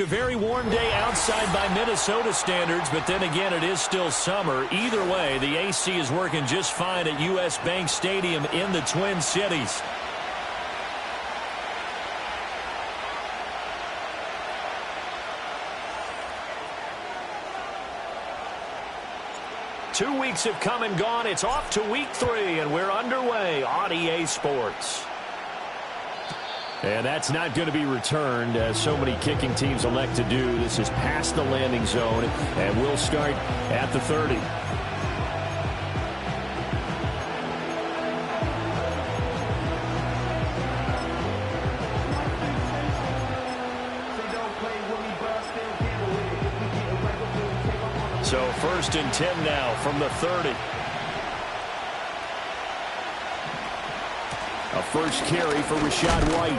A very warm day outside by Minnesota standards, but then again, it is still summer. Either way, the AC is working just fine at U.S. Bank Stadium in the Twin Cities. Two weeks have come and gone. It's off to week 3, and we're underway on EA Sports. And that's not going to be returned, as so many kicking teams elect to do. This is past the landing zone, and we'll start at the 30. So 1st and 10 now from the 30. A first carry for Rachaad White.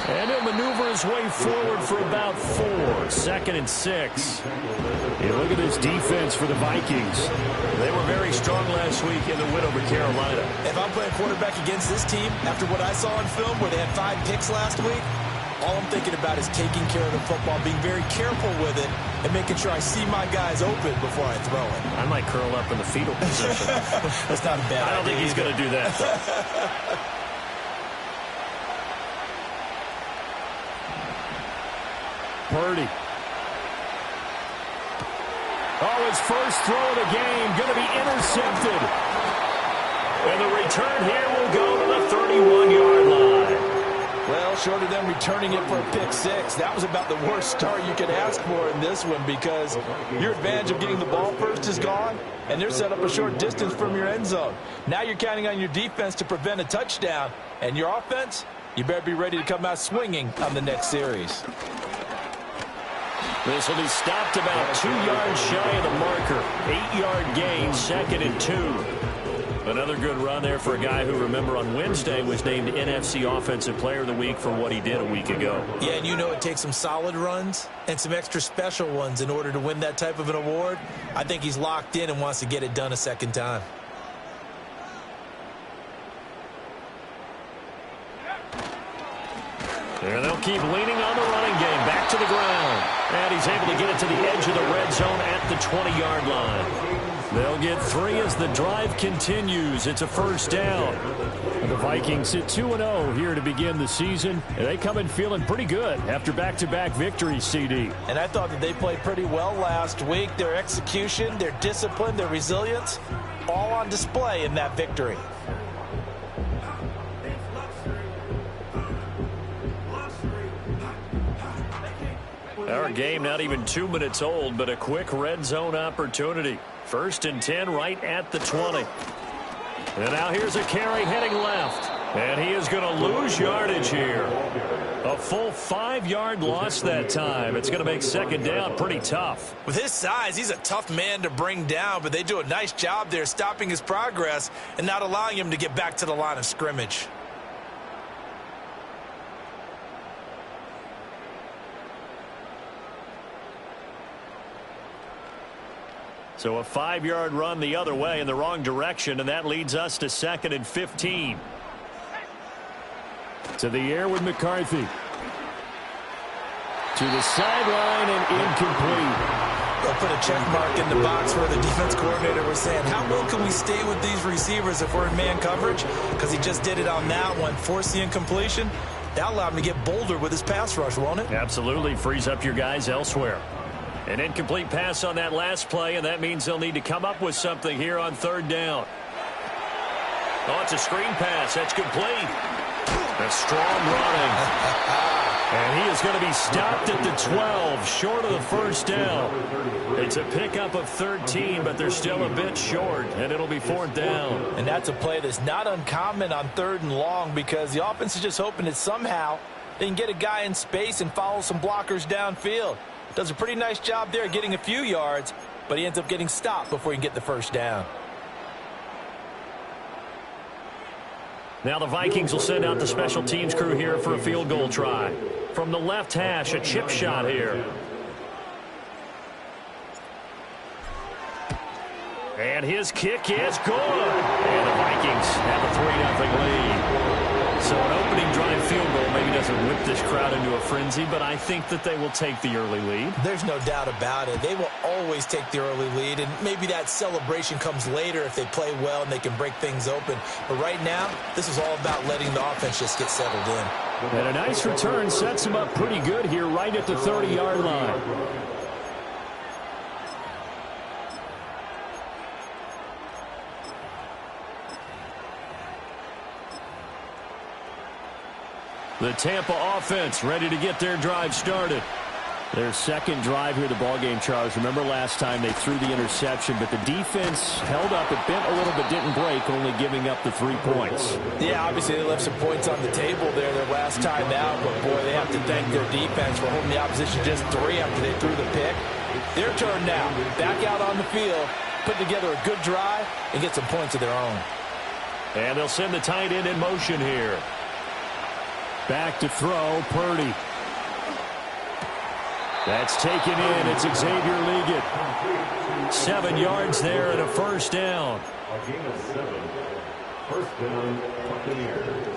And he'll maneuver his way forward for about 4. 2nd and 6. Hey, look at this defense for the Vikings. They were very strong last week in the win over Carolina. If I'm playing quarterback against this team, after what I saw on film where they had 5 picks last week, all I'm thinking about is taking care of the football, being very careful with it, and making sure I see my guys open before I throw it. I might curl up in the fetal position. That's not a bad idea. I don't think he's going to do that, though. Purdy. Oh, his first throw of the game going to be intercepted. And the return here will go to the 31-yard line. Well, short of them returning it for a pick 6, that was about the worst start you could ask for in this one, because your advantage of getting the ball first is gone, and they're set up a short distance from your end zone. Now you're counting on your defense to prevent a touchdown, and your offense, you better be ready to come out swinging on the next series. This will be stopped about 2 yards shy of the marker. 8-yard gain, 2nd and 2. Another good run there for a guy who, remember, on Wednesday was named NFC Offensive Player of the Week for what he did a week ago. Yeah, and you know it takes some solid runs and some extra special ones in order to win that type of an award. I think he's locked in and wants to get it done a second time. And they'll keep leaning on the running game. Back to the ground. And he's able to get it to the edge of the red zone at the 20-yard line. They'll get 3 as the drive continues. It's a first down. The Vikings sit 2-0 here to begin the season. And they come in feeling pretty good after back-to-back victories, CD. And I thought that they played pretty well last week. Their execution, their discipline, their resilience, all on display in that victory. Our game not even 2 minutes old, but a quick red zone opportunity. 1st and 10 right at the 20. And now here's a carry heading left. And he is going to lose yardage here. A full 5-yard loss that time. It's going to make 2nd down pretty tough. With his size, he's a tough man to bring down, but they do a nice job there stopping his progress and not allowing him to get back to the line of scrimmage. So a 5-yard run the other way in the wrong direction, and that leads us to 2nd and 15. To the air with McCarthy. To the sideline and incomplete. They'll put a check mark in the box where the defense coordinator was saying, how well can we stay with these receivers if we're in man coverage? Because he just did it on that one, forced the incompletion. That'll allow him to get bolder with his pass rush, won't it? Absolutely. Frees up your guys elsewhere. An incomplete pass on that last play, and that means they'll need to come up with something here on 3rd down. Oh, it's a screen pass. That's complete. A strong running. And he is going to be stopped at the 12, short of the first down. It's a pickup of 13, but they're still a bit short, and it'll be 4th down. And that's a play that's not uncommon on 3rd and long, because the offense is just hoping that somehow they can get a guy in space and follow some blockers downfield. Does a pretty nice job there getting a few yards, but he ends up getting stopped before he can get the first down. Now the Vikings will send out the special teams crew here for a field goal try. From the left hash, a chip shot here. And his kick is good. And the Vikings have a 3-0 lead. So an opening drive field goal maybe doesn't whip this crowd into a frenzy, but I think that they will take the early lead. There's no doubt about it. They will always take the early lead, and maybe that celebration comes later if they play well and they can break things open. But right now, this is all about letting the offense just get settled in. And a nice return sets him up pretty good here right at the 30-yard line. The Tampa offense ready to get their drive started. Their second drive here of the ballgame, Charles. Remember last time they threw the interception, but the defense held up. It bent a little but didn't break, only giving up the 3 points. Yeah, obviously they left some points on the table there their last time out, but boy, they have to thank their defense for holding the opposition just 3 after they threw the pick. Their turn now. Back out on the field, put together a good drive, and get some points of their own. And they'll send the tight end in motion here. Back to throw, Purdy. That's taken in. It's Xavier Legette. 7 yards there and a first down. A gain of 7. First down, Buccaneers.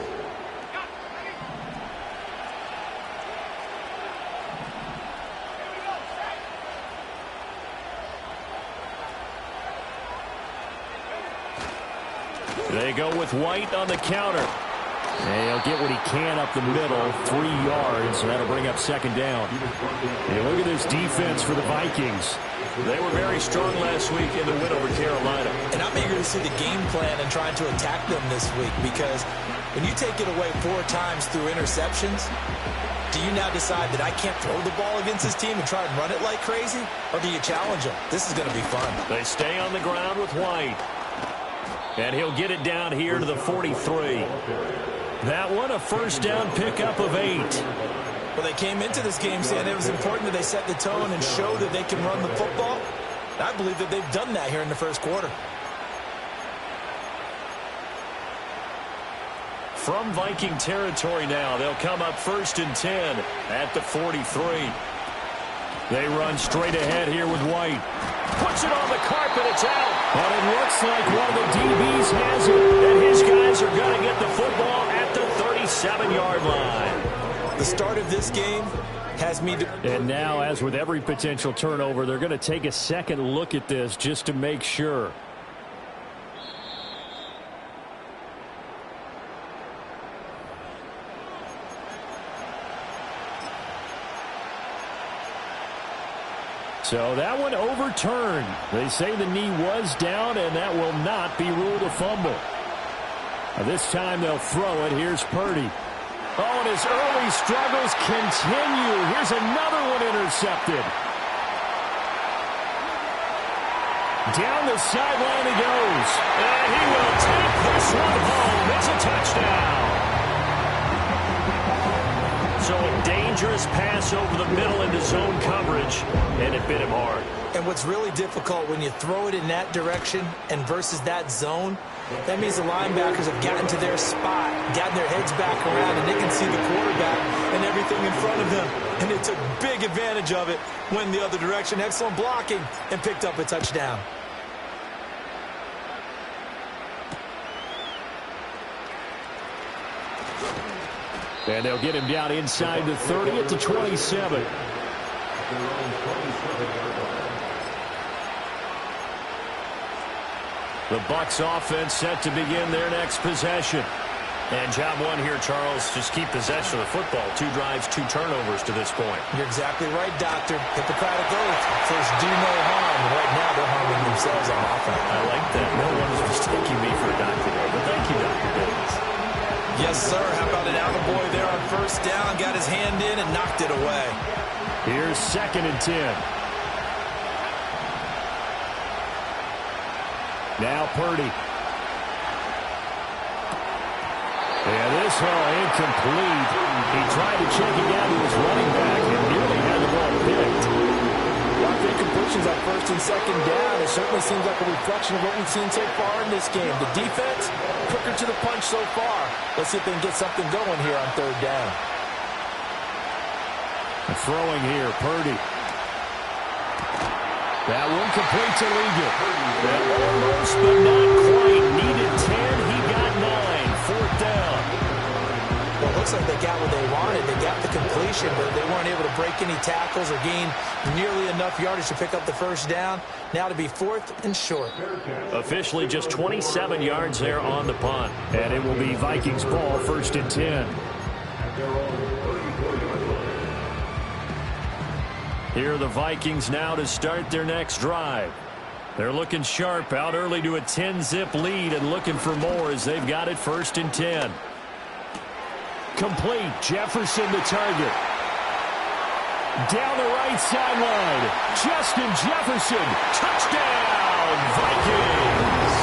They go with White on the counter. And he'll get what he can up the middle, 3 yards. That'll bring up second down. And look at this defense for the Vikings. They were very strong last week in the win over Carolina. And I'm eager to see the game plan and trying to attack them this week, because when you take it away 4 times through interceptions, do you now decide that I can't throw the ball against this team and try and run it like crazy? Or do you challenge them? This is going to be fun. They stay on the ground with White. And he'll get it down here to the 43. That one, a first down pickup of 8. Well, they came into this game saying it was important that they set the tone and show that they can run the football. I believe that they've done that here in the first quarter. From Viking territory now, they'll come up 1st and 10 at the 43. They run straight ahead here with White. Puts it on the carpet, it's out. But it looks like one of the DBs has it. And his guys are going to get the football at the 37-yard line. The start of this game has me... And now, as with every potential turnover, they're going to take a second look at this just to make sure. So that one overturned. They say the knee was down, and that will not be ruled a fumble. This time they'll throw it. Here's Purdy. Oh, and his early struggles continue. Here's another one intercepted. Down the sideline he goes. And he will take this one home. It's a touchdown. So a dangerous pass over the middle into zone coverage, and it bit him hard. And what's really difficult when you throw it in that direction and versus that zone, that means the linebackers have gotten to their spot, gotten their heads back around, and they can see the quarterback and everything in front of them. And they took big advantage of it, went the other direction, excellent blocking, and picked up a touchdown. And they'll get him down inside the 30 at the 27. The Bucs offense set to begin their next possession. And job one here, Charles, just keep possession of the football. 2 drives, 2 turnovers to this point. You're exactly right, Doctor. Hippocratic oath. First, do no harm. And right now, they're harming themselves on offense. I like that. No one is mistaking me for a doctor there. But thank you, Dr. Bivens. Yes, sir. How about an attaboy there on first down? Got his hand in and knocked it away. Here's 2nd and 10. Now Purdy. And this incomplete. He tried to check it down to his running back and nearly had the ball picked. Lots of incompletions on 1st and 2nd down. It certainly seems like a reflection of what we've seen so far in this game. The defense, quicker to the punch so far. Let's see if they can get something going here on 3rd down. Throwing here, Purdy. That one complete to Legette. Almost, but not quite. Needed 10. He got 9. 4th down. break any tackles or gain nearly enough yardage to pick up the first down. Now to be 4th and short. Officially just 27 yards there on the punt. And it will be Vikings ball, 1st and 10. Here are the Vikings now to start their next drive. They're looking sharp, out early to a 10-zip lead and looking for more as they've got it 1st and 10. Complete. Jefferson the target. Down the right sideline. Justin Jefferson. Touchdown, Vikings.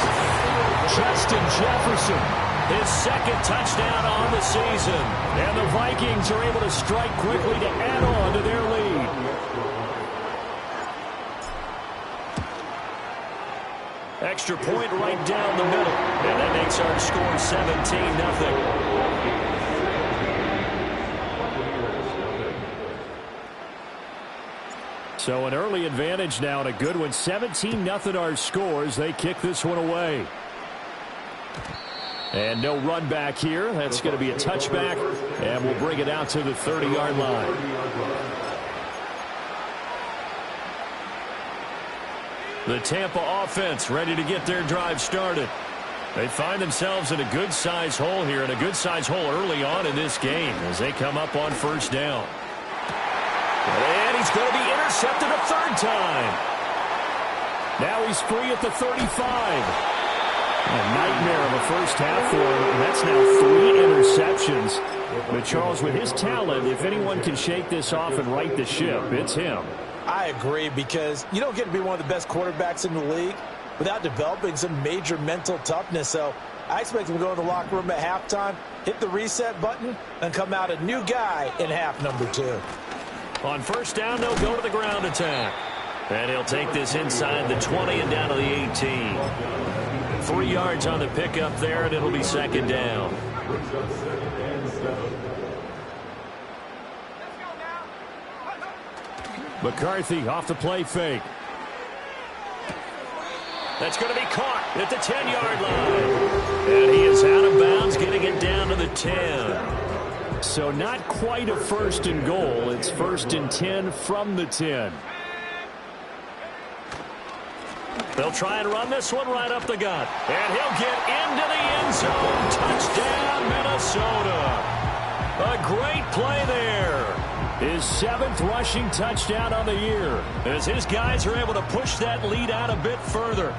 Justin Jefferson. His 2nd touchdown on the season. And the Vikings are able to strike quickly to add on to their lead. Extra point right down the middle. And that makes our score 17-0. So an early advantage now and a good one. 17-0 our scores. They kick this one away. And no run back here. That's going to be a touchback. And we'll bring it out to the 30-yard line. The Tampa offense ready to get their drive started. They find themselves in a good-sized hole here, and a good-sized hole early on in this game as they come up on 1st down. And he's going to be intercepted a 3rd time. Now he's free at the 35. A nightmare of a first half for him. And that's now 3 interceptions. But Charles, with his talent, if anyone can shake this off and right the ship, it's him. I agree, because you don't get to be one of the best quarterbacks in the league without developing some major mental toughness. So I expect him to go in the locker room at halftime, hit the reset button, and come out a new guy in half number 2. On 1st down, they'll go to the ground attack. And he'll take this inside the 20 and down to the 18. 3 yards on the pickup there, and it'll be 2nd down. McCarthy off the play fake. That's going to be caught at the 10-yard line. And he is out of bounds, getting it down to the 10. So not quite a 1st and goal. It's 1st and 10 from the 10. They'll try and run this one right up the gut. And he'll get into the end zone. Touchdown, Minnesota. A great play there. His 7th rushing touchdown on the year, as his guys are able to push that lead out a bit further.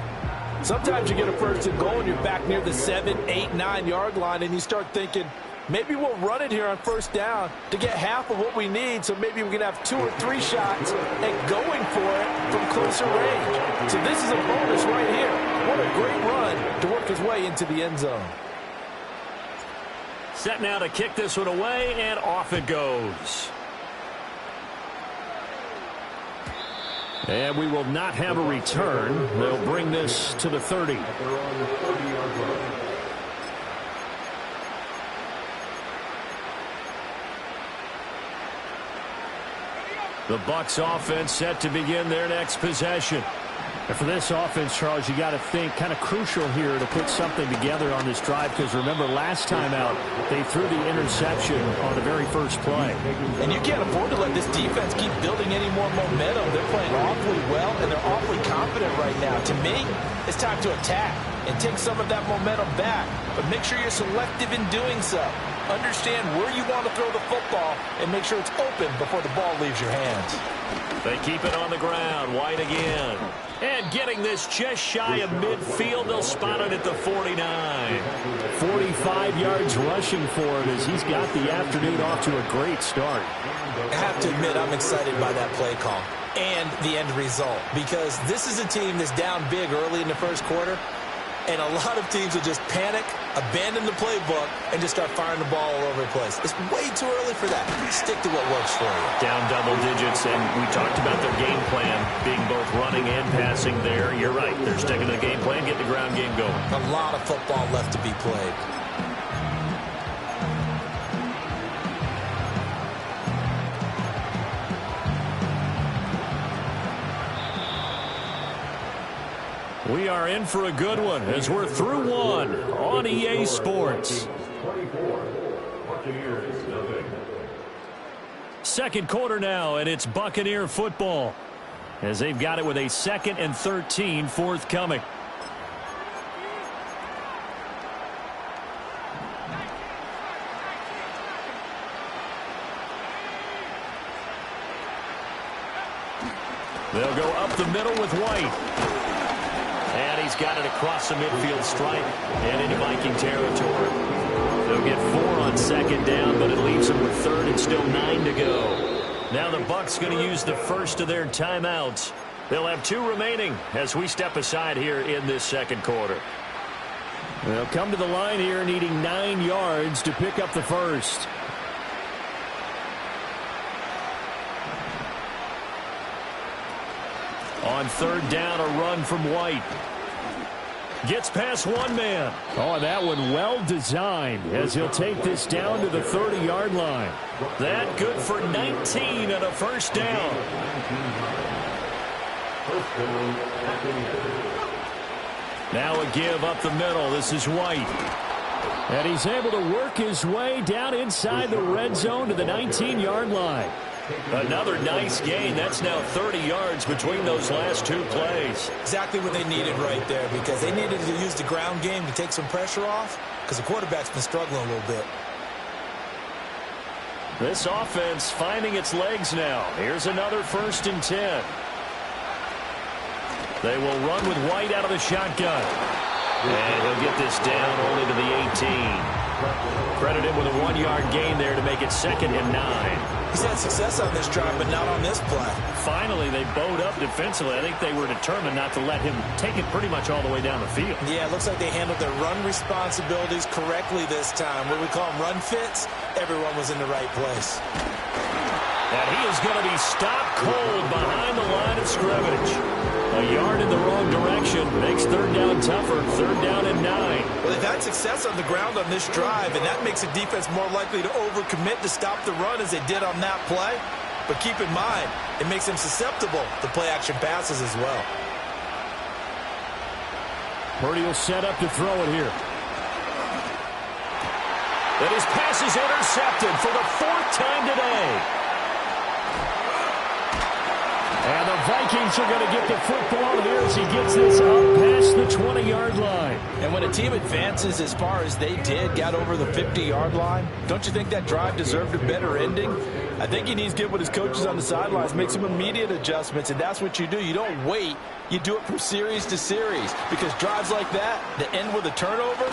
Sometimes you get a 1st and goal and you're back near the 7, 8, 9-yard line, and you start thinking, maybe we'll run it here on 1st down to get half of what we need, so maybe we can have 2 or 3 shots at going for it from closer range. So this is a bonus right here. What a great run to work his way into the end zone. Set now to kick this one away, and off it goes. And we will not have a return. They'll bring this to the 30. The Bucs offense set to begin their next possession. And for this offense, Charles, you got to think kind of crucial here to put something together on this drive, because remember last time out they threw the interception on the very first play. And you can't afford to let this defense keep building any more momentum. They're playing awfully well, and they're awfully confident right now. To me, it's time to attack and take some of that momentum back, but make sure you're selective in doing so. Understand where you want to throw the football and make sure it's open before the ball leaves your hands. They keep it on the ground. White again. And getting this just shy of midfield. They'll spot it at the 49. 45 yards rushing for him as he's got the afternoon off to a great start. I have to admit, I'm excited by that play call and the end result, because this is a team that's down big early in the first quarter, and a lot of teams will just panic, abandon the playbook, and just start firing the ball all over the place. It's way too early for that. Stick to what works for you. Down double digits, and we talked about their game plan being both running and passing there. You're right. They're sticking to the game plan, getting the ground game going. A lot of football left to be played. We are in for a good one as we're through one on EA Sports. second quarter now, and it's Buccaneer football as they've got it with a 2nd and 13 forthcoming. They'll go up the middle with White. And he's got it across the midfield stripe and into Viking territory. They'll get 4 on 2nd down, but it leaves them with 3rd and still 9 to go. Now the Bucs going to use the first of their timeouts. They'll have 2 remaining as we step aside here in this second quarter. They'll come to the line here needing 9 yards to pick up the first. On 3rd down, a run from White. Gets past one man. Oh, that one well designed as he'll take this down to the 30-yard line. That good for 19 and a first down. Now a give up the middle. This is White. And he's able to work his way down inside the red zone to the 19-yard line. Another nice gain. That's now 30 yards between those last 2 plays. Exactly what they needed right there, because they needed to use the ground game to take some pressure off, because the quarterback's been struggling a little bit. This offense finding its legs now. Here's another 1st and 10. They will run with White out of the shotgun. And he'll get this down only to the 18. Credit him with a 1-yard gain there to make it 2nd and 9. He's had success on this drive, but not on this play. Finally, they bowed up defensively. I think they were determined not to let him take it pretty much all the way down the field. Yeah, it looks like they handled their run responsibilities correctly this time. What we call them run fits, everyone was in the right place. And he is going to be stopped cold behind the line of scrimmage. A yard in the wrong direction makes 3rd down tougher. 3rd down and 9. Well, they've had success on the ground on this drive, and that makes the defense more likely to overcommit to stop the run as they did on that play. But keep in mind, it makes them susceptible to play-action passes as well. Purdy will set up to throw it here. And his pass is intercepted for the 4th time today. And the Vikings are going to get the football here as he gets this up past the 20-yard line. And when a team advances as far as they did, got over the 50-yard line, don't you think that drive deserved a better ending? I think he needs to get with his coaches on the sidelines, make some immediate adjustments, and that's what you do. You don't wait. You do it from series to series, because drives like that end with a turnover,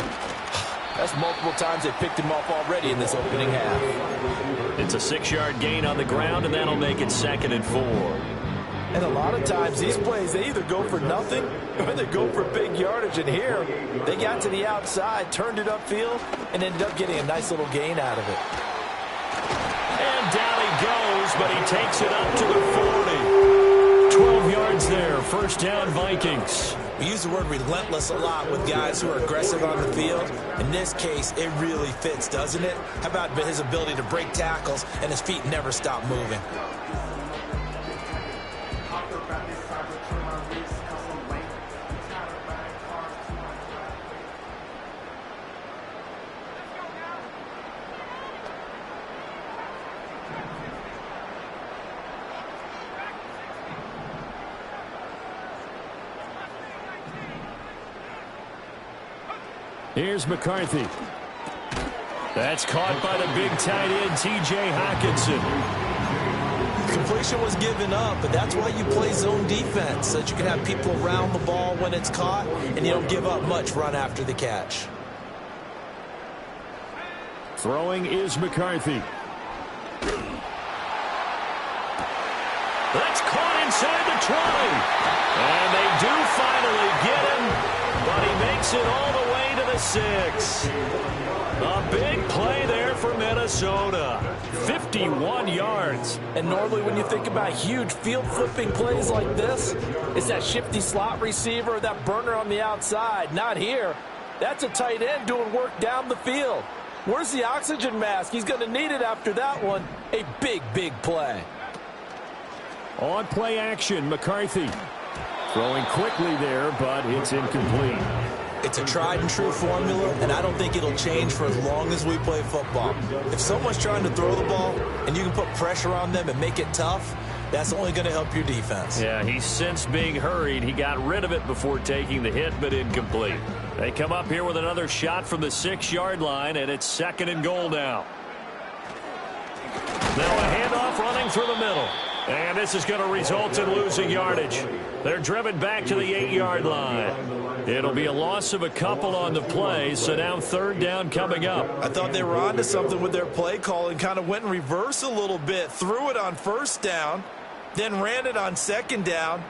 that's multiple times they picked him off already in this opening half. It's a 6-yard gain on the ground, and that'll make it 2nd and 4. And a lot of times these plays, they either go for nothing or they go for big yardage. And here, they got to the outside, turned it upfield, and ended up getting a nice little gain out of it. And down he goes, but he takes it up to the 40. 12 yards there, 1st down Vikings. We use the word relentless a lot with guys who are aggressive on the field. In this case, it really fits, doesn't it? How about his ability to break tackles and his feet never stop moving? Here's McCarthy. That's caught by the big tight end, T.J. Hockenson. Completion was given up, but that's why you play zone defense, so that you can have people around the ball when it's caught, and you don't give up much run after the catch. Throwing is McCarthy. That's caught inside the 20. And they do finally get him, but he makes it all the way to the 6. A big play there for Minnesota. 51 yards. And normally when you think about huge field-flipping plays like this, it's that shifty slot receiver, that burner on the outside. Not here. That's a tight end doing work down the field. Where's the oxygen mask? He's going to need it after that one. A big, big play. On play action, McCarthy. Throwing quickly there, but it's incomplete. It It's a tried and true formula, and I don't think it'll change for as long as we play football. If someone's trying to throw the ball and you can put pressure on them and make it tough, that's only going to help your defense. Yeah, he sensed being hurried. He got rid of it before taking the hit, but incomplete. They come up here with another shot from the 6-yard line, and it's 2nd and goal now. Now a handoff running through the middle. And this is going to result in losing yardage. They're driven back to the 8-yard line. It'll be a loss of a couple on the play, so now 3rd down coming up. I thought they were onto something with their play call and kind of went in reverse a little bit. Threw it on 1st down, then ran it on 2nd down.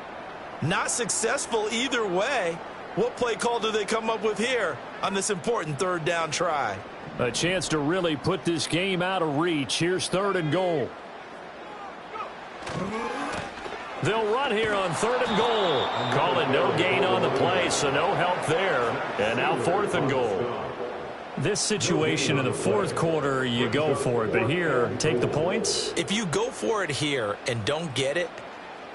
Not successful either way. What play call do they come up with here on this important 3rd down try? A chance to really put this game out of reach. Here's 3rd and goal. They'll run here on 3rd and goal. Call it no gain on the play, so no help there. And now 4th and goal. This situation in the 4th quarter, you go for it. But here, take the points. If you go for it here and don't get it,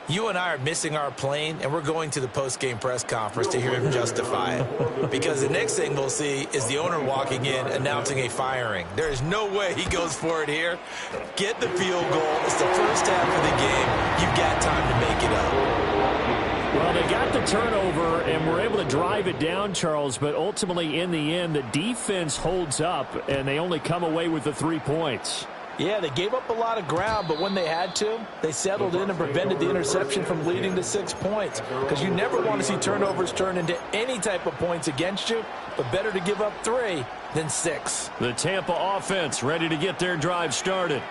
you and I are missing our plane, and we're going to the post-game press conference to hear him justify it. Because the next thing we'll see is the owner walking in announcing a firing. There is no way he goes for it here. Get the field goal. It's the first half of the game. You've got time to make it up. Well, they got the turnover and were able to drive it down, Charles, but ultimately in the end, the defense holds up, and they only come away with the 3 points. Yeah, they gave up a lot of ground, but when they had to, they settled in and prevented the interception from leading to 6 points. Because you never want to see turnovers turn into any type of points against you, but better to give up 3 than 6. The Tampa offense ready to get their drive started.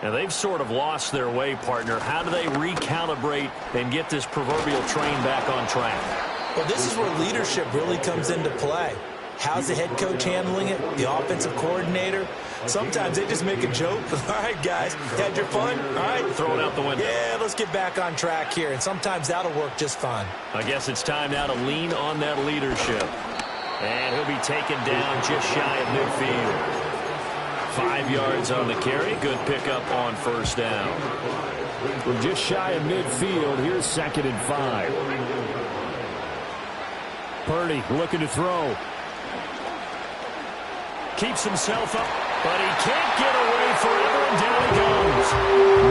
And they've sort of lost their way, partner. How do they recalibrate and get this proverbial train back on track? Well, this is where leadership really comes into play. How's the head coach handling it? The offensive coordinator? Sometimes they just make a joke. All right, guys, had your fun? All right. Throw it out the window. Yeah, let's get back on track here. And sometimes that'll work just fine. I guess it's time now to lean on that leadership. And he'll be taken down just shy of midfield. 5 yards on the carry. Good pickup on 1st down. From just shy of midfield, here's 2nd and 5. Purdy looking to throw. Keeps himself up, but he can't get away forever, and down he goes.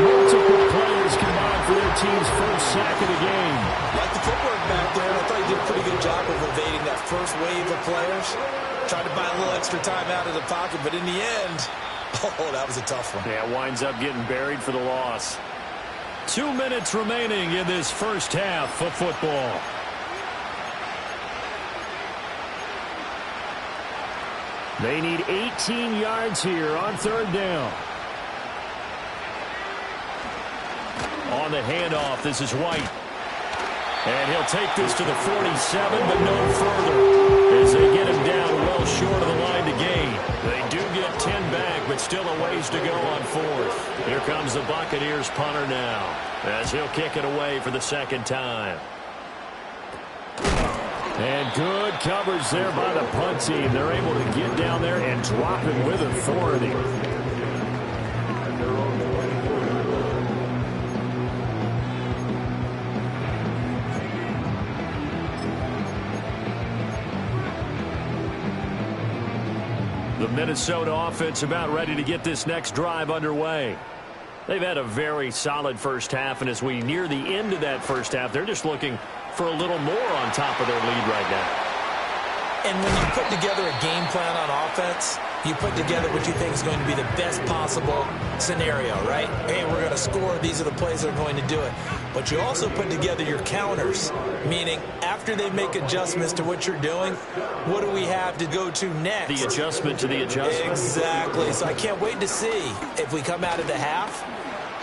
Multiple players combined for their team's first sack of the game. Like the footwork back there, I thought he did a pretty good job of evading that first wave of players. Tried to buy a little extra time out of the pocket, but in the end, oh, that was a tough one. Yeah, winds up getting buried for the loss. 2 minutes remaining in this first half of football. They need 18 yards here on 3rd down. On the handoff, this is White. And he'll take this to the 47, but no further. As they get him down well short of the line to gain. They do get 10 back, but still a ways to go on 4th. Here comes the Buccaneers punter now, as he'll kick it away for the 2nd time. And good coverage there by the punt team. They're able to get down there and drop it with authority. The Minnesota offense about ready to get this next drive underway. They've had a very solid first half, and as we near the end of that first half, they're just looking for a little more on top of their lead right now. And when you put together a game plan on offense, you put together what you think is going to be the best possible scenario, right? Hey, we're going to score. These are the plays that are going to do it. But you also put together your counters, meaning after they make adjustments to what you're doing, what do we have to go to next? The adjustment to the adjustment. Exactly. So I can't wait to see if we come out of the half,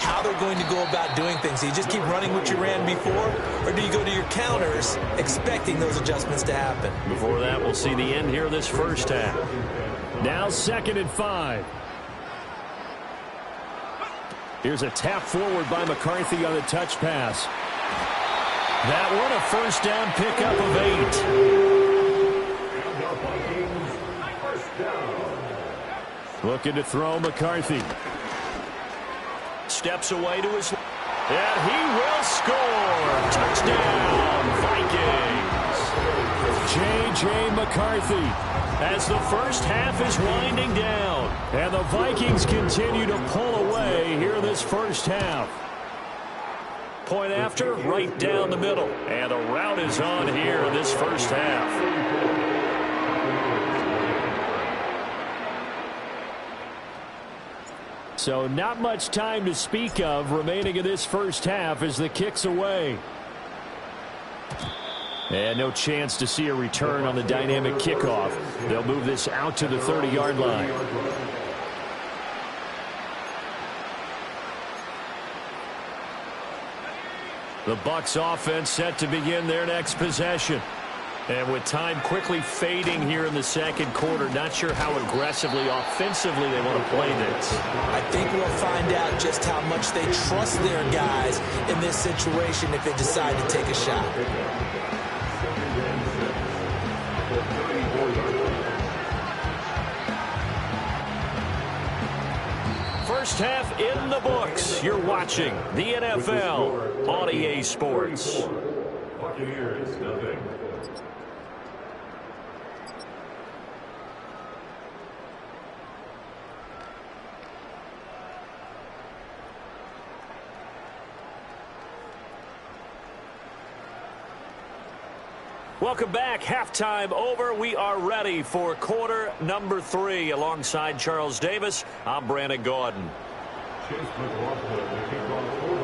how they're going to go about doing things. Do you just keep running what you ran before, or do you go to your counters expecting those adjustments to happen? Before that, we'll see the end here of this first half. Now 2nd and 5. Here's a tap forward by McCarthy on the touch pass. That one a first down pickup of 8. Looking to throw McCarthy. Steps away to his... And he will score. Touchdown, Vikings. J.J. McCarthy, as the first half is winding down. And the Vikings continue to pull away here in this first half. Point after, right down the middle. And a rout is on here in this first half. So not much time to speak of remaining in this first half as the kick's away. And no chance to see a return on the dynamic kickoff. They'll move this out to the 30-yard line. The Bucs offense set to begin their next possession. And with time quickly fading here in the second quarter, not sure how aggressively, offensively they want to play this. I think we'll find out just how much they trust their guys in this situation if they decide to take a shot. First half in the books. You're watching the NFL on EA Sports. Buccaneers, nothing. Welcome back. Halftime over. We are ready for quarter number 3. Alongside Charles Davis, I'm Brandon Gaudin.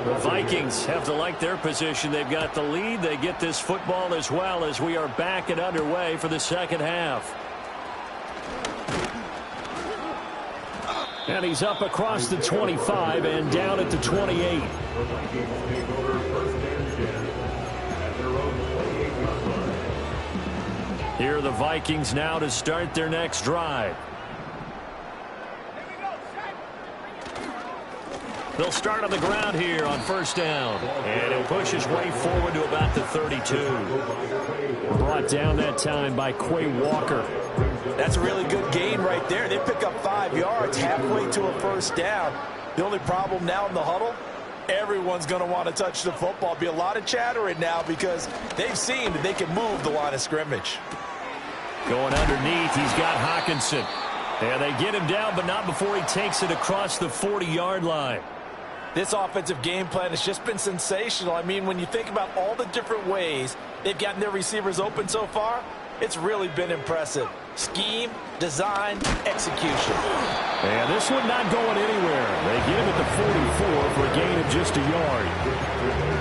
The Vikings have to like their position. They've got the lead. They get this football as well as we are back and underway for the second half. And he's up across the 25 and down at the 28. Here are the Vikings now to start their next drive. They'll start on the ground here on first down. And he'll push his way forward to about the 32. Brought down that time by Quay Walker. That's a really good gain right there. They pick up 5 yards halfway to a first down. The only problem now in the huddle, everyone's going to want to touch the football. Be a lot of chattering now because they've seen that they can move the line of scrimmage. Going underneath, he's got Hockenson. And they get him down, but not before he takes it across the 40-yard line. This offensive game plan has just been sensational. I mean, when you think about all the different ways they've gotten their receivers open so far, it's really been impressive. Scheme, design, execution. And this one not going anywhere. They get him at the 44 for a gain of just a yard.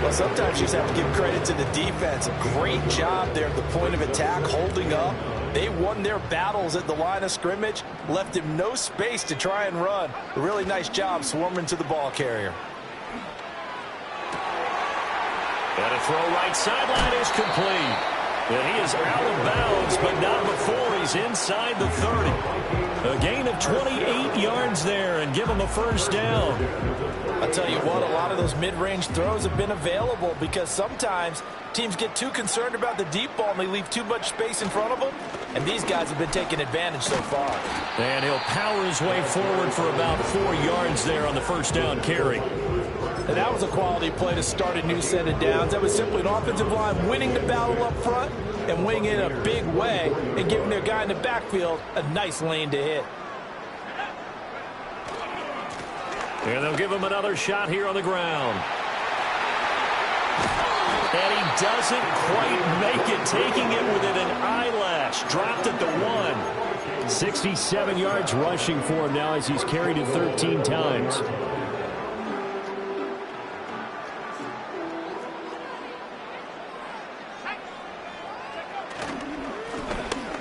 Well, sometimes you just have to give credit to the defense. Great job there at the point of attack, holding up. They won their battles at the line of scrimmage, left him no space to try and run. A really nice job swarming to the ball carrier. And a throw right sideline is complete. And he is out of bounds, but not before he's inside the 30. A gain of 28 yards there and give him a first down. I'll tell you what, a lot of those mid-range throws have been available because sometimes teams get too concerned about the deep ball and they leave too much space in front of them. And these guys have been taking advantage so far. And he'll power his way forward for about 4 yards there on the first down carry. And that was a quality play to start a new set of downs. That was simply an offensive line winning the battle up front and winning in a big way and giving their guy in the backfield a nice lane to hit. And they'll give him another shot here on the ground. And he doesn't quite make it, taking it within an eyelash. Dropped at the 1. 67 yards rushing for him now as he's carried it 13 times.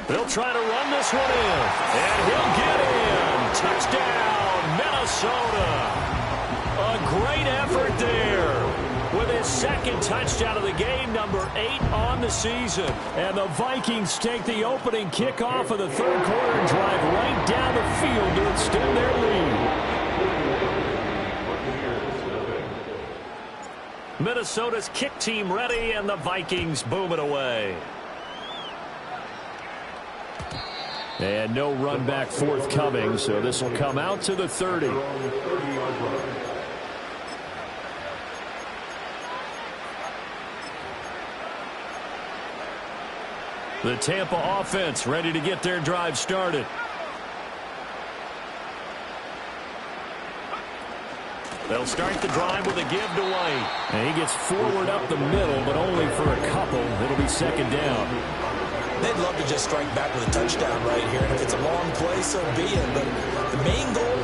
They'll try to run this one in. And he'll get in. Touchdown, Minnesota. A great effort there with his second touchdown of the game, number 8 on the season. And the Vikings take the opening kickoff of the third quarter and drive right down the field to extend their lead. Minnesota's kick team ready, and the Vikings boom it away. And no run back forthcoming, so this will come out to the 30. The Tampa offense ready to get their drive started. They'll start the drive with a give to White. And he gets forward up the middle, but only for a couple. It'll be second down. They'd love to just strike back with a touchdown right here. And if it's a long play, so be it. But the main goal,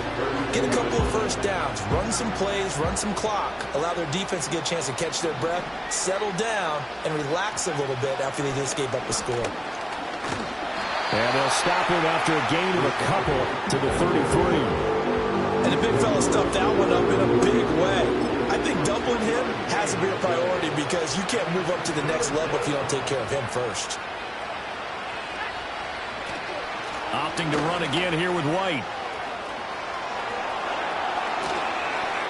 get a couple of first downs, run some plays, run some clock, allow their defense to get a chance to catch their breath, settle down, and relax a little bit after they just gave up a score. And they'll stop him after a gain of a couple to the 33. And the big fella stuffed that one up in a big way. I think doubling him has to be a priority because you can't move up to the next level if you don't take care of him first. Opting to run again here with White.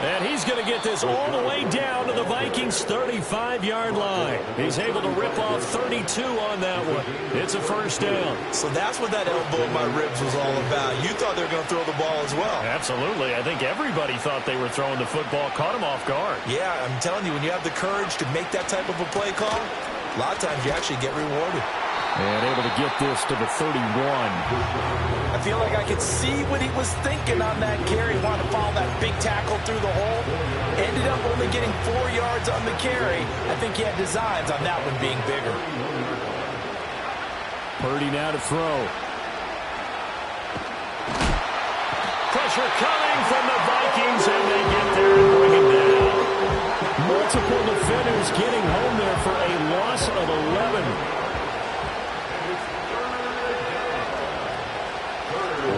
And he's going to get this all the way down to the Vikings' 35-yard line. He's able to rip off 32 on that one. It's a first down. So that's what that elbow in my ribs was all about. You thought they were going to throw the ball as well. Absolutely. I think everybody thought they were throwing the football. Caught him off guard. Yeah, I'm telling you, when you have the courage to make that type of a play call, a lot of times you actually get rewarded. And able to get this to the 31. I feel like I could see what he was thinking on that carry. He wanted to follow that big tackle through the hole. Ended up only getting 4 yards on the carry. I think he had designs on that one being bigger. Purdy now to throw. Pressure coming from the Vikings, and they get there and bring him down. Multiple defenders getting home there for a loss of 11.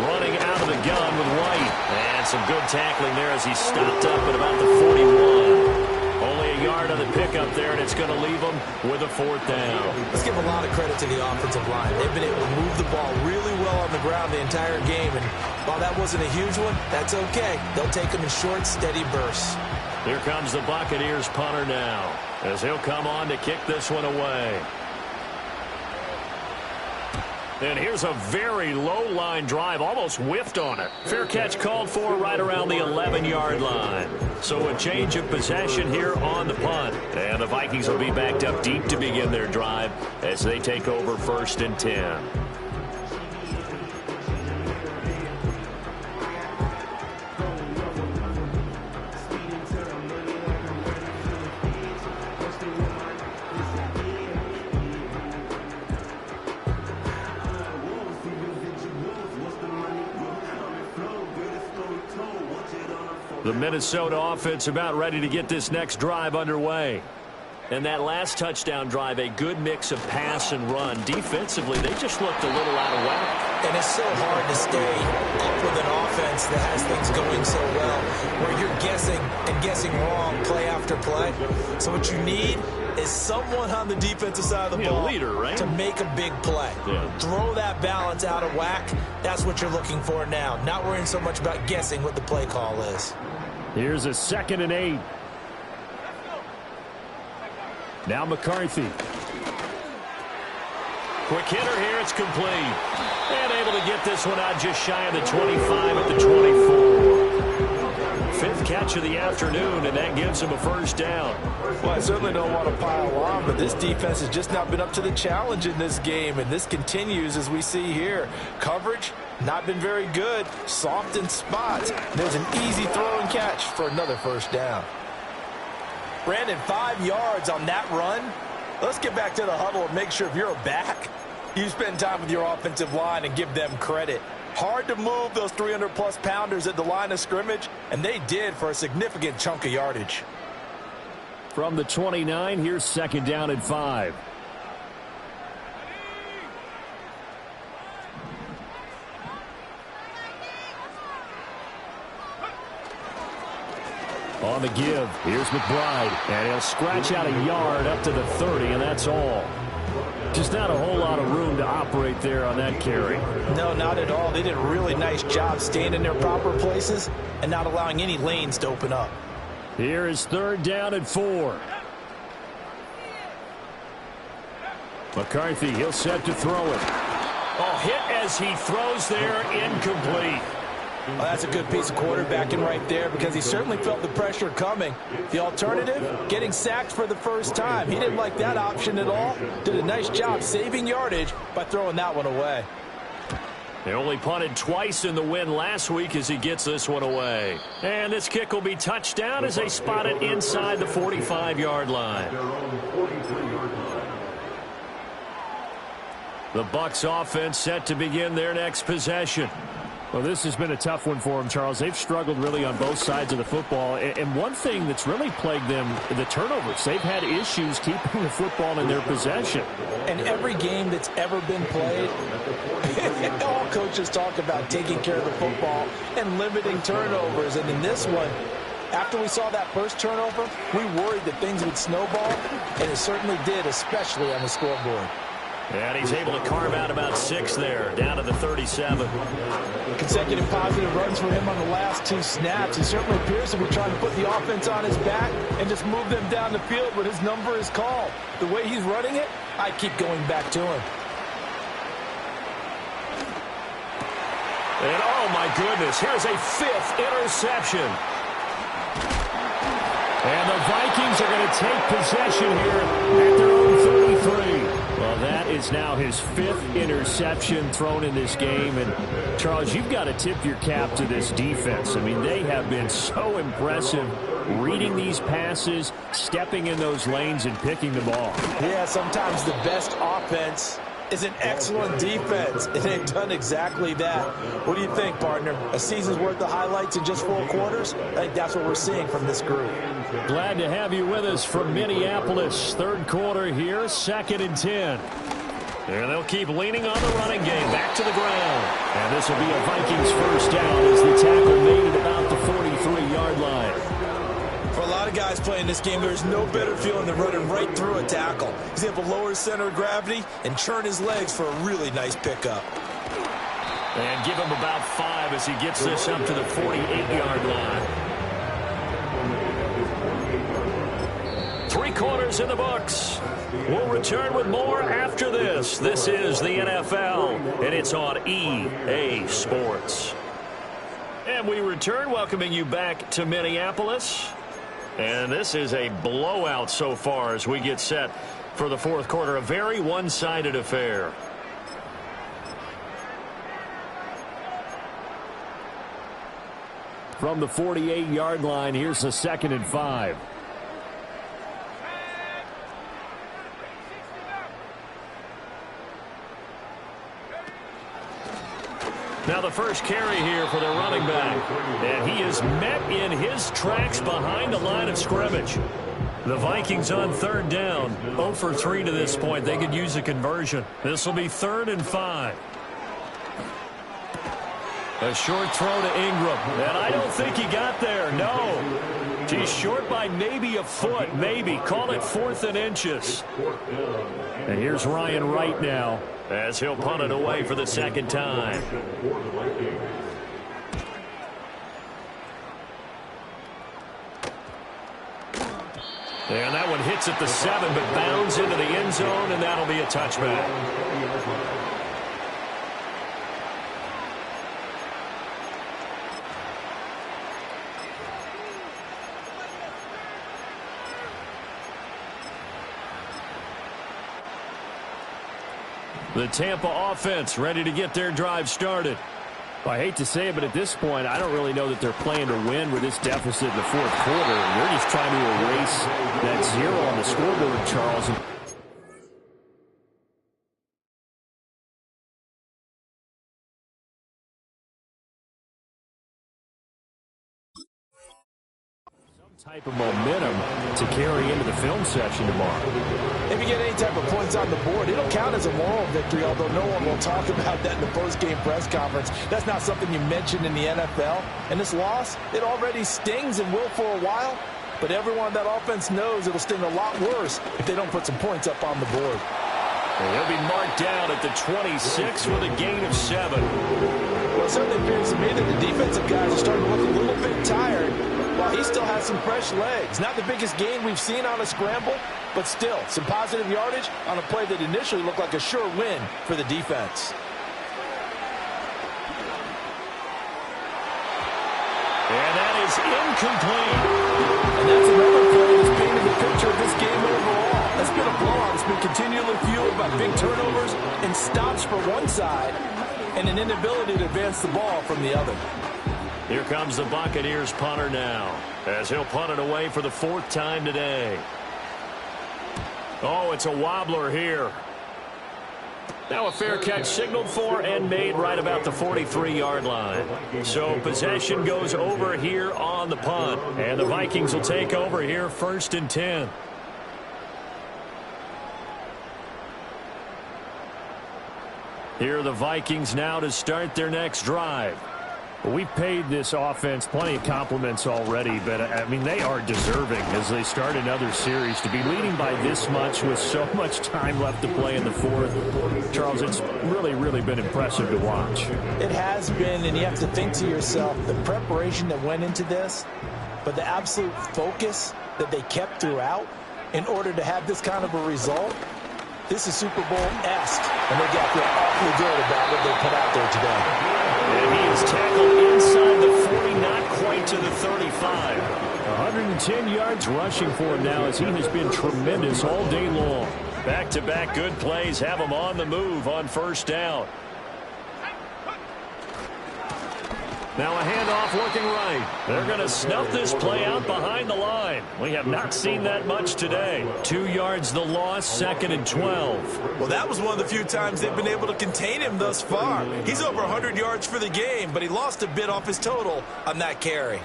Running out of the gun with White. And some good tackling there as he stopped up at about the 41. Only a yard on the pickup there, and it's going to leave him with a fourth down. Let's give a lot of credit to the offensive line. They've been able to move the ball really well on the ground the entire game. And while that wasn't a huge one, that's okay. They'll take them in short, steady bursts. Here comes the Buccaneers punter now, as he'll come on to kick this one away. And here's a very low-line drive, almost whiffed on it. Fair catch called for right around the 11-yard line. So a change of possession here on the punt. And the Vikings will be backed up deep to begin their drive as they take over 1st and 10. The Minnesota offense about ready to get this next drive underway. And that last touchdown drive, a good mix of pass and run. Defensively, they just looked a little out of whack. And it's so hard to stay up with an offense that has things going so well, where you're guessing and guessing wrong play after play. So what you need is someone on the defensive side of the ball leader, right? to make a big play. Yeah. Throw that balance out of whack. That's what you're looking for now. Not worrying so much about guessing what the play call is. Here's a 2nd and 8. Now McCarthy. Quick hitter here. It's complete. And able to get this one out just shy of the 25 at the 24. 5th catch of the afternoon, and that gives him a first down. Well, I certainly don't want to pile on, but this defense has just not been up to the challenge in this game, and this continues as we see here. Coverage, not been very good. Soft in spots. There's an easy throw and catch for another first down. Brandon, 5 yards on that run. Let's get back to the huddle and make sure if you're a back, you spend time with your offensive line and give them credit. Hard to move those 300-plus pounders at the line of scrimmage, and they did for a significant chunk of yardage. From the 29, here's 2nd down and 5. On the give, here's McBride, and he'll scratch out a yard up to the 30, and that's all. Just not a whole lot of room to operate there on that carry. No, not at all. They did a really nice job staying in their proper places and not allowing any lanes to open up. Here is 3rd down and 4. McCarthy, he'll set to throw it. Oh, hit as he throws there, incomplete. Well, that's a good piece of quarterbacking right there because he certainly felt the pressure coming. The alternative, getting sacked for the first time. He didn't like that option at all. Did a nice job saving yardage by throwing that one away. They only punted twice in the win last week as he gets this one away. And this kick will be touchdown as they spot it inside the 45-yard line. The Bucs offense set to begin their next possession. Well, this has been a tough one for them, Charles. They've struggled really on both sides of the football. And one thing that's really plagued them, the turnovers. They've had issues keeping the football in their possession. And every game that's ever been played, all coaches talk about taking care of the football and limiting turnovers. And in this one, after we saw that first turnover, we worried that things would snowball, and it certainly did, especially on the scoreboard. And he's able to carve out about 6 there, down to the 37. Consecutive positive runs for him on the last 2 snaps. He certainly appears to be trying to put the offense on his back and just move them down the field when his number is called. The way he's running it, I keep going back to him. And oh my goodness, here's a 5th interception. And the Vikings are going to take possession here at their own 33. Well, that is now his 5th interception thrown in this game. And, Charles, you've got to tip your cap to this defense. I mean, they have been so impressive reading these passes, stepping in those lanes, and picking the ball. Yeah, sometimes the best offense is an excellent defense, and they've done exactly that. What do you think, partner? A season's worth of highlights in just 4 quarters? I think that's what we're seeing from this group. Glad to have you with us from Minneapolis. 3rd quarter here, 2nd and 10. And they'll keep leaning on the running game. Back to the ground. And this will be a Vikings first down as the tackle made at about the 43-yard line. For a lot of guys playing this game, there's no better feeling than running right through a tackle. He's able to lower his center of gravity and churn his legs for a really nice pickup. And give him about 5 as he gets this up to the 48-yard line. 3 quarters in the books. We'll return with more after this. This is the NFL, and it's on EA Sports. And we return, welcoming you back to Minneapolis. And this is a blowout so far as we get set for the 4th quarter. A very one-sided affair. From the 48-yard line, here's the 2nd and 5. Now the first carry here for the running back. And he is met in his tracks behind the line of scrimmage. The Vikings on 3rd down. 0 for 3 to this point. They could use a conversion. This will be 3rd and 5. A short throw to Ingram. And I don't think he got there. No. He's short by maybe a foot. Maybe. Call it 4th and inches. And here's Ryan Wright now, as he'll punt it away for the 2nd time. And that one hits at the 7, but bounds into the end zone, and that'll be a touchback. The Tampa offense ready to get their drive started. Well, I hate to say it, but at this point, I don't really know that they're playing to win with this deficit in the 4th quarter. They're just trying to erase that 0 on the scoreboard, Charles. Type of momentum to carry into the film session tomorrow. If you get any type of points on the board, it'll count as a moral victory, although no one will talk about that in the post-game press conference. That's not something you mentioned in the NFL. And this loss, it already stings and will for a while, but everyone on that offense knows it'll sting a lot worse if they don't put some points up on the board. And he'll be marked down at the 26 with a gain of 7. Well, it certainly appears to me that the defensive guys are starting to look a little bit tired, while he still has some fresh legs. Not the biggest gain we've seen on a scramble, but still some positive yardage on a play that initially looked like a sure win for the defense. And that is incomplete. And that's another play that's painted the picture of this game overall. It's been a blowout. It's been continually fueled by big turnovers and stops for one side and an inability to advance the ball from the other. Here comes the Buccaneers punter now, as he'll punt it away for the 4th time today. Oh, it's a wobbler here. Now a fair catch signaled for and made right about the 43-yard line. So possession goes over here on the punt. And the Vikings will take over here 1st and 10. Here are the Vikings now to start their next drive. Well, we've paid this offense plenty of compliments already, but, I mean, they are deserving as they start another series. To be leading by this much with so much time left to play in the 4th, Charles, it's really, really been impressive to watch. It has been, and you have to think to yourself, the preparation that went into this, but the absolute focus that they kept throughout in order to have this kind of a result. This is Super Bowl-esque, and they got to feel awfully good about what they put out there today. And he is tackled inside the 40, not quite to the 35. 110 yards rushing for him now as he has been tremendous all day long. Back-to-back good plays have him on the move on 1st down. Now a handoff looking right. They're going to snuff this play out behind the line. We have not seen that much today. 2 yards the loss, 2nd and 12. Well, that was one of the few times they've been able to contain him thus far. He's over 100 yards for the game, but he lost a bit off his total on that carry.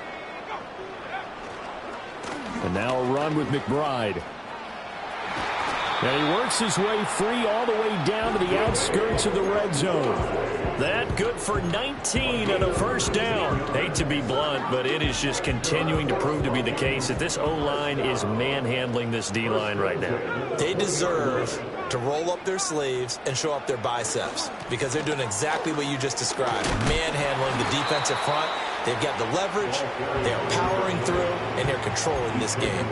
And now a run with McBride. And he works his way free all the way down to the outskirts of the red zone. That good for 19 and a 1st down. Hate to be blunt, but it is just continuing to prove to be the case that this O-line is manhandling this D-line right now. They deserve to roll up their sleeves and show up their biceps because they're doing exactly what you just described, manhandling the defensive front. They've got the leverage, they're powering through, and they're controlling this game.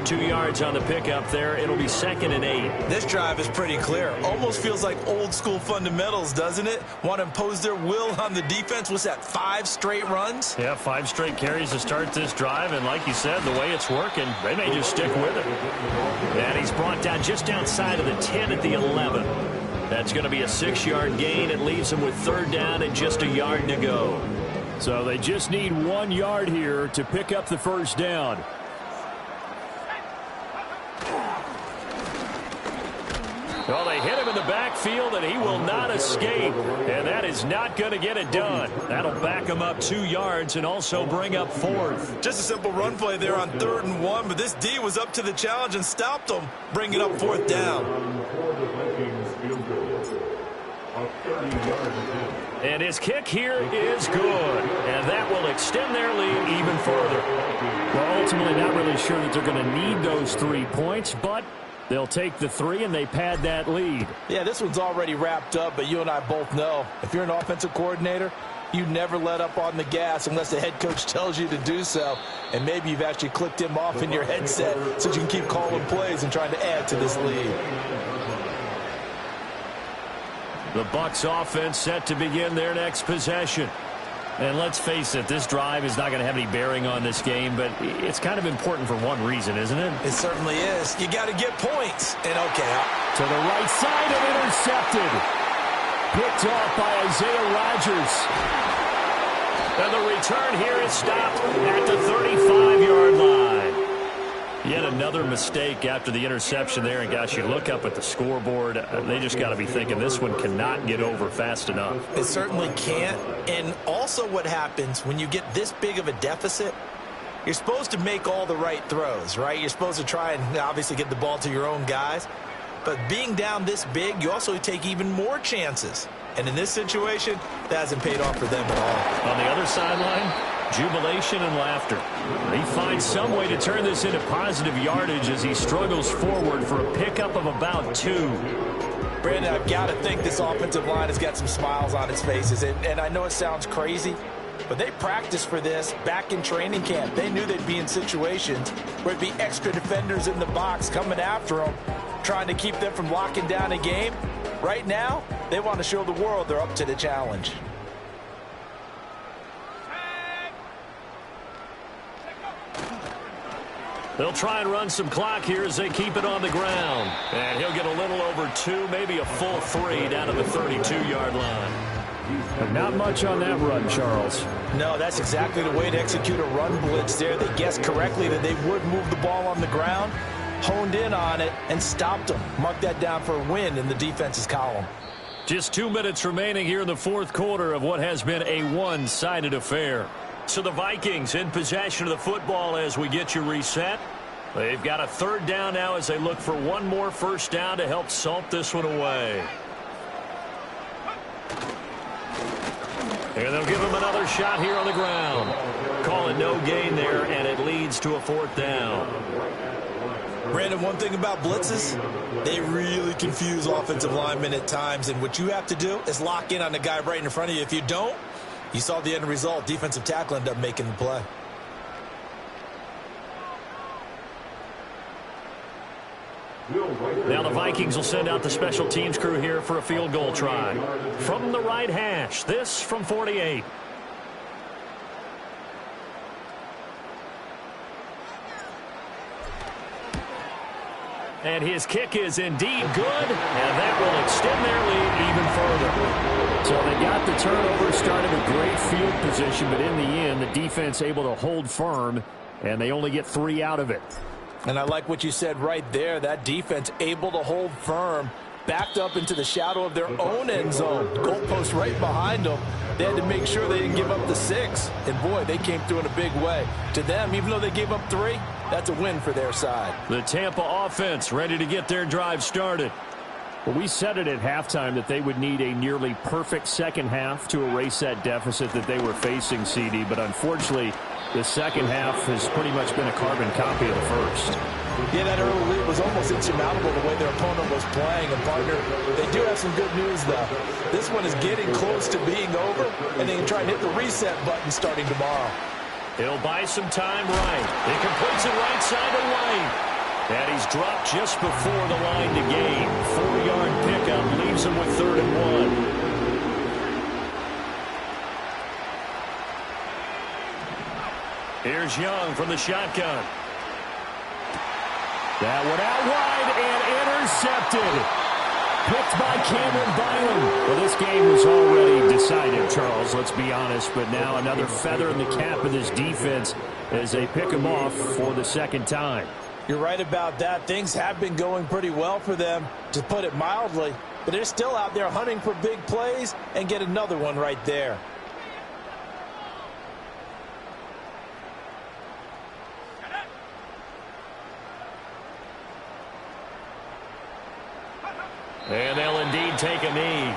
2 yards on the pickup there. It'll be 2nd and 8. This drive is pretty clear. Almost feels like old school fundamentals, doesn't it? Want to impose their will on the defense. What's that, 5 straight runs? Yeah, 5 straight carries to start this drive. And like you said, the way it's working, they may just stick with it. And he's brought down just outside of the 10 at the 11. That's going to be a 6-yard gain. It leaves him with 3rd down and just a yard to go. So they just need 1 yard here to pick up the 1st down. Well, they hit him in the backfield, and he will not escape. And that is not going to get it done. That'll back him up 2 yards and also bring up 4th. Just a simple run play there on 3rd and 1, but this D was up to the challenge and stopped him, bringing up 4th down. And his kick here is good. And that will extend their lead even further. Well, ultimately, not really sure that they're going to need those 3 points, but they'll take the 3 and they pad that lead. Yeah, this one's already wrapped up, but you and I both know if you're an offensive coordinator, you never let up on the gas unless the head coach tells you to do so. And maybe you've actually clicked him off in your headset so you can keep calling plays and trying to add to this lead. The Bucs offense set to begin their next possession. And let's face it, this drive is not going to have any bearing on this game, but it's kind of important for one reason, isn't it? It certainly is. You got to get points. And okay, to the right side and intercepted. Picked off by Isaiah Rodgers. And the return here is stopped at the 35-yard line. Yet another mistake after the interception there. And, gosh, you look up at the scoreboard. They just got to be thinking this one cannot get over fast enough. It certainly can't. And also what happens when you get this big of a deficit, you're supposed to make all the right throws, right? You're supposed to try and obviously get the ball to your own guys. But being down this big, you also take even more chances. And in this situation, that hasn't paid off for them at all. On the other sideline, jubilation and laughter. He finds some way to turn this into positive yardage as he struggles forward for a pickup of about 2. Brandon, I've got to think this offensive line has got some smiles on its faces. And I know it sounds crazy, but they practiced for this back in training camp. They knew they'd be in situations where it'd be extra defenders in the box coming after them, trying to keep them from locking down a game. Right now, they want to show the world they're up to the challenge. They'll try and run some clock here as they keep it on the ground. And he'll get a little over 2, maybe a full 3 down to the 32-yard line. But not much on that run, Charles. No, that's exactly the way to execute a run blitz there. They guessed correctly that they would move the ball on the ground, honed in on it, and stopped them. Mark that down for a win in the defense's column. Just 2 minutes remaining here in the fourth quarter of what has been a one-sided affair. So the Vikings in possession of the football as we get you reset. They've got a third down now as they look for one more first down to help salt this one away. And they'll give him another shot here on the ground. Call it no gain there, and it leads to a fourth down. Brandon, one thing about blitzes, they really confuse offensive linemen at times, and what you have to do is lock in on the guy right in front of you. If you don't, you saw the end result. Defensive tackle ended up making the play. Now the Vikings will send out the special teams crew here for a field goal try. From the right hash, this from 48. And his kick is indeed good, and that will extend their lead even further. So they got the turnover, started a great field position, but in the end, the defense able to hold firm, and they only get 3 out of it. And I like what you said right there. That defense able to hold firm, backed up into the shadow of their own end zone. Goalpost right behind them. They had to make sure they didn't give up the 6. And, boy, they came through in a big way. To them, even though they gave up 3, that's a win for their side. The Tampa offense ready to get their drive started. Well, we said it at halftime that they would need a nearly perfect second half to erase that deficit that they were facing, CD. But unfortunately, the second half has pretty much been a carbon copy of the first. Yeah, that early lead was almost insurmountable the way their opponent was playing. And, partner, they do have some good news, though. This one is getting close to being over, and they can try and hit the reset button starting tomorrow. He'll buy some time right. He completes it right side to White. And he's dropped just before the line to gain. 4-yard pickup leaves him with 3rd and 1. Here's Young from the shotgun. That one out wide and intercepted. Picked by Cameron Byron. Well, this game was already decided, Charles, let's be honest. But now another feather in the cap of this defense as they pick him off for the second time. You're right about that. Things have been going pretty well for them, to put it mildly. But they're still out there hunting for big plays and get another one right there. And they'll indeed take a knee.